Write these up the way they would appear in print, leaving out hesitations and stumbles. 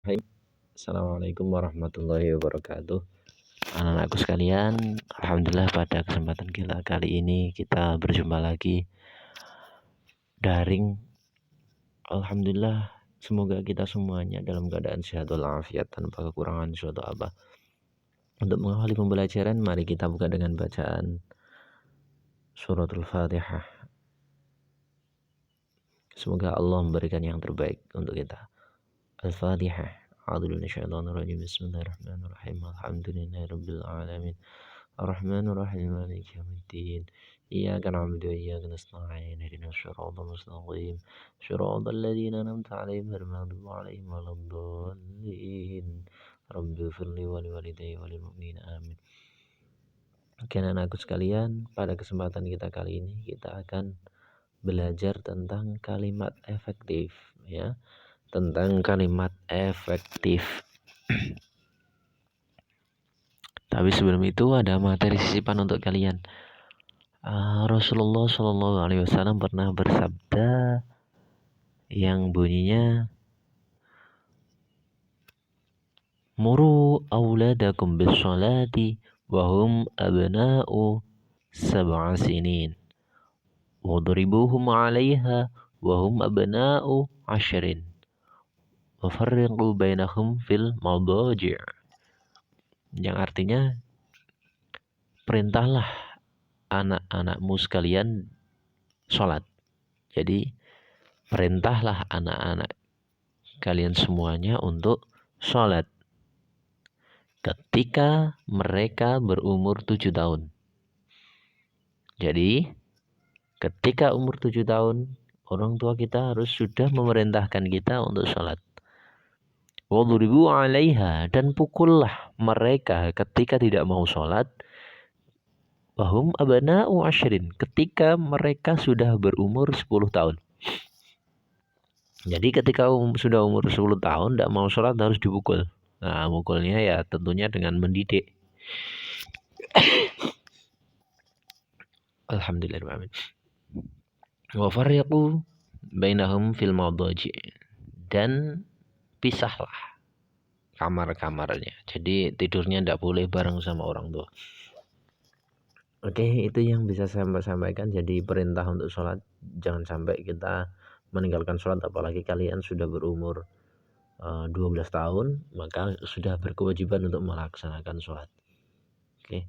Assalamualaikum warahmatullahi wabarakatuh. Anak-anakku sekalian, alhamdulillah pada kesempatan kita kali ini kita berjumpa lagi daring. Alhamdulillah, semoga kita semuanya dalam keadaan sehat walafiat tanpa kekurangan suatu apa. Untuk mengawali pembelajaran, mari kita buka dengan bacaan suratul Fatihah. Semoga Allah memberikan yang terbaik untuk kita. Al-Fatihah. A'udzu billahi minasyaitonir rajim. Bismillahirrahmanirrahim. Alhamdulillahirabbil alamin. Ar-Rahmanir Rahim. Maliki yaumiddin. Iyyaka na'budu wa iyyaka nasta'in. Ihdinas siratal mustaqim. Shiratal ladzina an'amta 'alaihim ghairil maghdubi 'alaihim waladdallin. Rabbighfirli wa liwalidayya wa lil mu'minina amin. Oke, anak-anakku sekalian, pada kesempatan kita kali ini kita akan belajar tentang kalimat efektif, ya. Tentang kalimat efektif. Tapi sebelum itu ada materi sisipan untuk kalian. Rasulullah Shallallahu Alaihi Wasallam pernah bersabda yang bunyinya, muru auladakum bis salati wahum abna'u sab'a sinin wadribuhum 'alaiha wahum abna'u 'ashrin wafarriqu bainahum fil madaji'. Yang artinya, perintahlah anak-anakmu sekalian sholat. Jadi perintahlah anak-anak kalian semuanya untuk sholat ketika mereka berumur 7 tahun. Jadi ketika umur 7 tahun, orang tua kita harus sudah memerintahkan kita untuk sholat. Wadribu 'alaiha, dan pukullah mereka ketika tidak mau sholat. Wahum abna'u 'ashrin, ketika mereka sudah berumur 10 tahun. Jadi ketika sudah umur 10 tahun tidak mau sholat harus dipukul. Nah, mukulnya ya tentunya dengan mendidik. Alhamdulillah. Wa farriqu bainahum fil madaji', dan pisahlah kamar-kamarnya. Jadi tidurnya tidak boleh bareng sama orang tua. Oke, itu yang bisa saya sampaikan. Jadi perintah untuk sholat, jangan sampai kita meninggalkan sholat, apalagi kalian sudah berumur 12 tahun, maka sudah berkewajiban untuk melaksanakan sholat. Oke.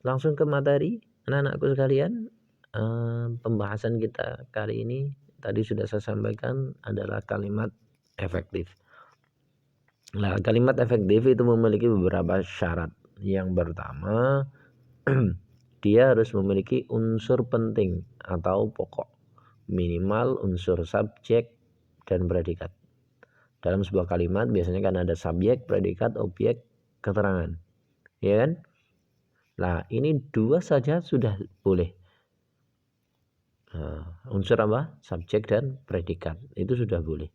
Langsung ke materi, anak-anakku sekalian. Pembahasan kita kali ini tadi sudah saya sampaikan adalah kalimat efektif. Nah, kalimat efektif itu memiliki beberapa syarat. Yang pertama, dia harus memiliki unsur penting atau pokok, minimal unsur subjek dan predikat. Dalam sebuah kalimat biasanya kan ada subjek, predikat, objek, keterangan, ya kan? Nah, ini dua saja sudah boleh. Unsur apa? Subjek dan predikat, itu sudah boleh.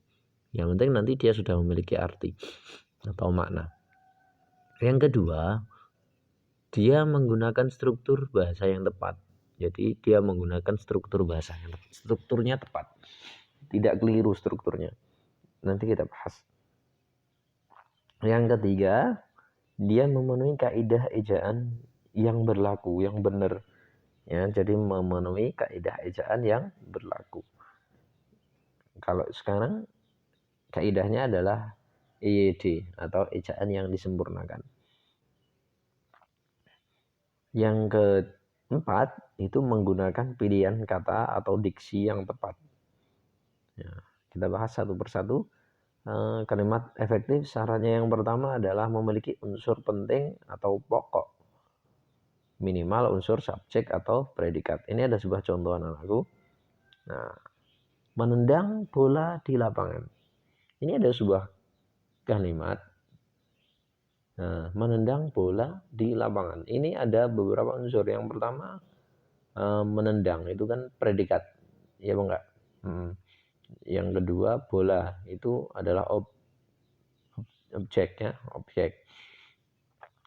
Yang penting nanti dia sudah memiliki arti atau makna. Yang kedua, dia menggunakan struktur bahasa yang tepat. Jadi dia menggunakan struktur bahasa yang tepat. Strukturnya tepat, tidak keliru strukturnya. Nanti kita bahas. Yang ketiga, dia memenuhi kaidah ejaan yang berlaku, yang benar. Ya, jadi memenuhi kaidah ejaan yang berlaku. Kalau sekarang kaidahnya adalah EYD atau ejaan yang disempurnakan. Yang keempat, itu menggunakan pilihan kata atau diksi yang tepat. Ya, kita bahas satu persatu. Kalimat efektif syaratnya yang pertama adalah memiliki unsur penting atau pokok, minimal unsur subjek atau predikat. Ini ada sebuah contoh anakku. Nah, menendang bola di lapangan. Ini ada sebuah kalimat. Nah, menendang bola di lapangan. Ini ada beberapa unsur. Yang pertama, menendang itu kan predikat, ya bang enggak? Yang kedua, bola itu adalah objek.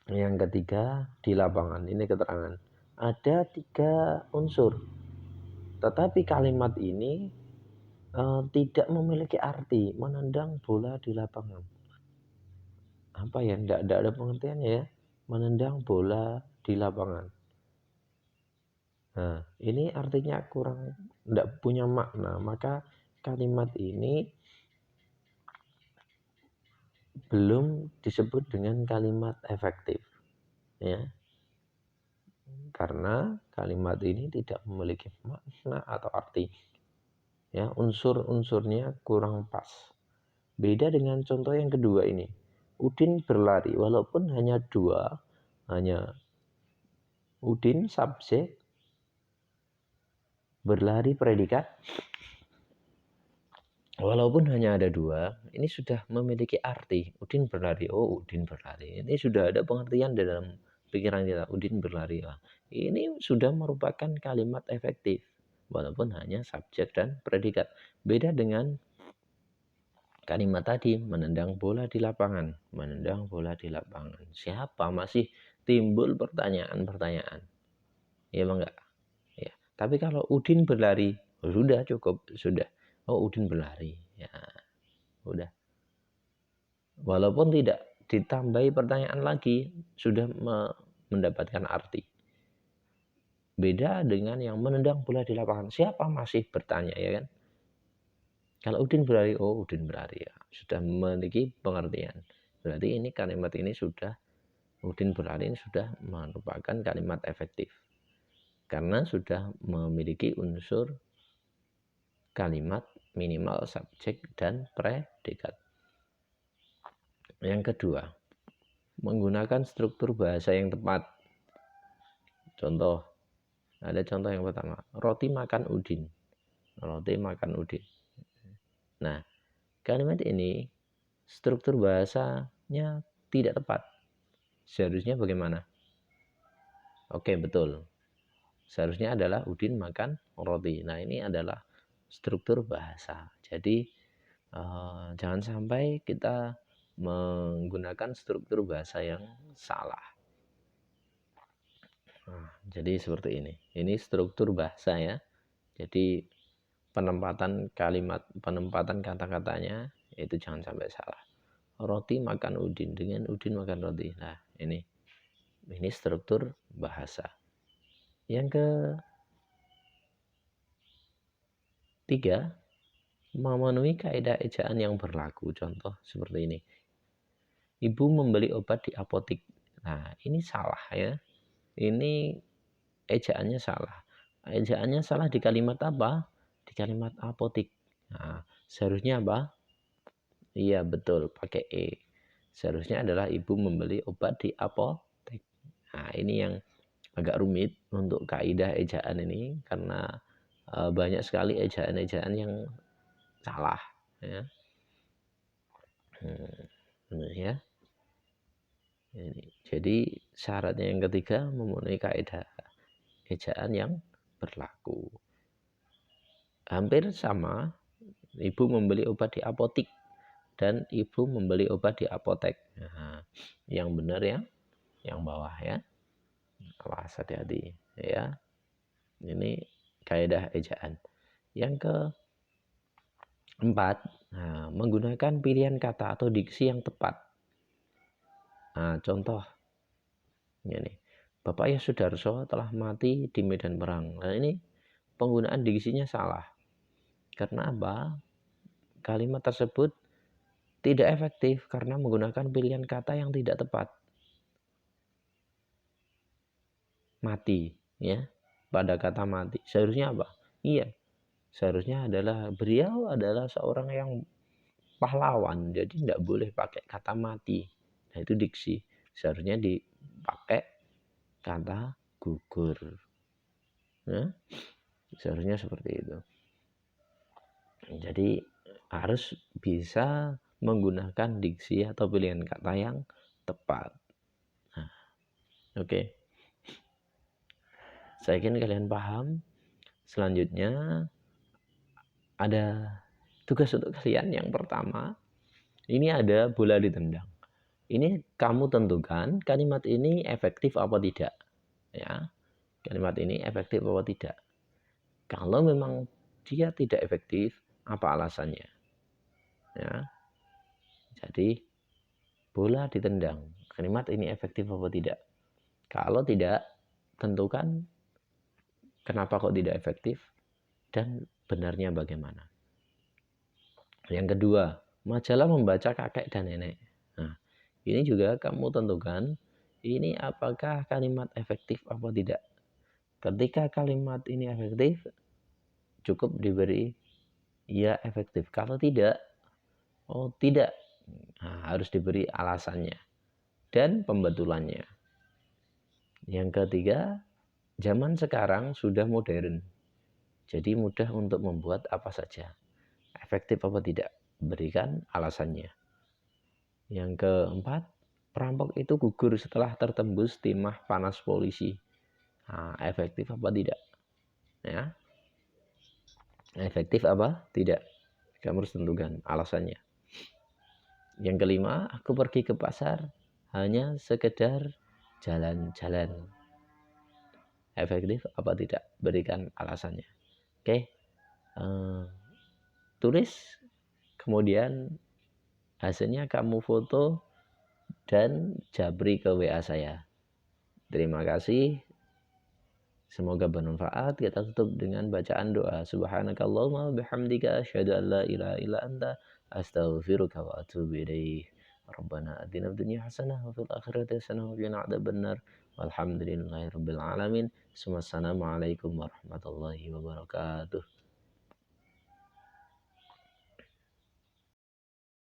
Yang ketiga, di lapangan, ini keterangan. Ada 3 unsur. Tetapi kalimat ini tidak memiliki arti, menendang bola di lapangan. Apa ya, ndak ada pengertiannya ya, menendang bola di lapangan. Nah, ini artinya kurang, ndak punya makna, maka kalimat ini belum disebut dengan kalimat efektif, ya. Karena kalimat ini tidak memiliki makna atau arti. Ya, unsur-unsurnya kurang pas. Beda dengan contoh yang kedua ini. Udin berlari, walaupun hanya dua, hanya Udin subjek, berlari predikat. Walaupun hanya ada dua, ini sudah memiliki arti. Udin berlari, oh Udin berlari. Ini sudah ada pengertian dalam pikiran kita. Udin berlari. Oh, ini sudah merupakan kalimat efektif. Walaupun hanya subjek dan predikat. Beda dengan kalimat tadi, menendang bola di lapangan. Menendang bola di lapangan. Siapa? Masih timbul pertanyaan-pertanyaan. Ya bang enggak? Ya. Tapi kalau Udin berlari, oh, sudah cukup. Sudah. Oh Udin berlari. Ya, udah. Walaupun tidak ditambahi pertanyaan lagi, sudah mendapatkan arti. Beda dengan yang menendang bola di lapangan. Siapa masih bertanya, ya kan? Kalau Udin berlari, oh Udin berlari, ya. Sudah memiliki pengertian. Berarti ini kalimat ini sudah, Udin berlari ini sudah merupakan kalimat efektif. Karena sudah memiliki unsur kalimat minimal subjek dan predikat. Yang kedua, menggunakan struktur bahasa yang tepat. Contoh, ada contoh yang pertama, roti makan Udin. Roti makan Udin. Nah, kalimat ini struktur bahasanya tidak tepat. Seharusnya bagaimana? Oke, betul. Seharusnya adalah Udin makan roti. Nah, ini adalah struktur bahasa. Jadi, jangan sampai kita menggunakan struktur bahasa yang salah. Nah, jadi seperti ini. Ini struktur bahasa ya. Jadi penempatan kalimat, penempatan kata-katanya itu jangan sampai salah. Roti makan Udin dengan Udin makan roti. Nah, ini struktur bahasa. Yang ketiga, memenuhi kaidah ejaan yang berlaku. Contoh seperti ini. Ibu membeli obat di apotik. Nah, ini salah ya. Ini ejaannya salah. Ejaannya salah di kalimat apa? Di kalimat apotik. Nah, seharusnya apa? Iya, betul, pakai E. Seharusnya adalah ibu membeli obat di apotek. Nah, ini yang agak rumit untuk kaidah ejaan ini karena banyak sekali ejaan-ejaan yang salah ya. Ya. Jadi syaratnya yang ketiga memenuhi kaidah ejaan yang berlaku. Hampir sama, ibu membeli obat di apotik dan ibu membeli obat di apotek. Nah, yang benar ya, yang bawah ya. Awas, hati-hati ya. Ini kaidah ejaan. Yang keempat, menggunakan pilihan kata atau diksi yang tepat. Nah, contoh ini, Bapak Yasudarso telah mati di medan perang. Nah, ini penggunaan diksinya salah. Karena apa? Kalimat tersebut tidak efektif karena menggunakan pilihan kata yang tidak tepat. Mati, ya. Pada kata mati. Seharusnya apa? Iya. Seharusnya adalah beliau adalah seorang yang pahlawan. Jadi tidak boleh pakai kata mati. Nah, itu diksi. Seharusnya dipakai kata gugur. Nah, seharusnya seperti itu. Jadi harus bisa menggunakan diksi atau pilihan kata yang tepat. Nah, oke. Saya yakin kalian paham. Selanjutnya ada tugas untuk kalian yang pertama. Ini ada bola ditendang. Ini kamu tentukan kalimat ini efektif apa tidak. Ya, kalimat ini efektif apa tidak. Kalau memang dia tidak efektif, apa alasannya. Ya. Jadi bola ditendang. Kalimat ini efektif apa tidak? Kalau tidak, tentukan kenapa kok tidak efektif dan benarnya bagaimana. Yang kedua, majalah membaca kakek dan nenek. Nah, ini juga kamu tentukan ini apakah kalimat efektif apa tidak. Ketika kalimat ini efektif, cukup diberi ya efektif. Kalau tidak, oh tidak. Nah, harus diberi alasannya dan pembetulannya. Yang ketiga, zaman sekarang sudah modern. Jadi mudah untuk membuat apa saja. Efektif apa tidak? Berikan alasannya. Yang keempat, perampok itu gugur setelah tertembus timah panas polisi. Nah, efektif apa tidak? Ya, efektif apa tidak? Kamu harus tentukan alasannya. Yang kelima, aku pergi ke pasar hanya sekedar jalan-jalan. Efektif apa tidak? Berikan alasannya. Oke, tulis, kemudian hasilnya kamu foto dan japri ke WA saya. Terima kasih. Semoga bermanfaat. Kita tutup dengan bacaan doa. Subhanakallahumma bihamdika asyhadu an la ilaha illa anta astaghfiruka wa atubu ilaik. Rabbana atina fid dunya hasanah wa fil akhirati hasanah wa qina adzabannar. Walhamdulillahirabbil alamin. Wassalamualaikum warahmatullahi wabarakatuh.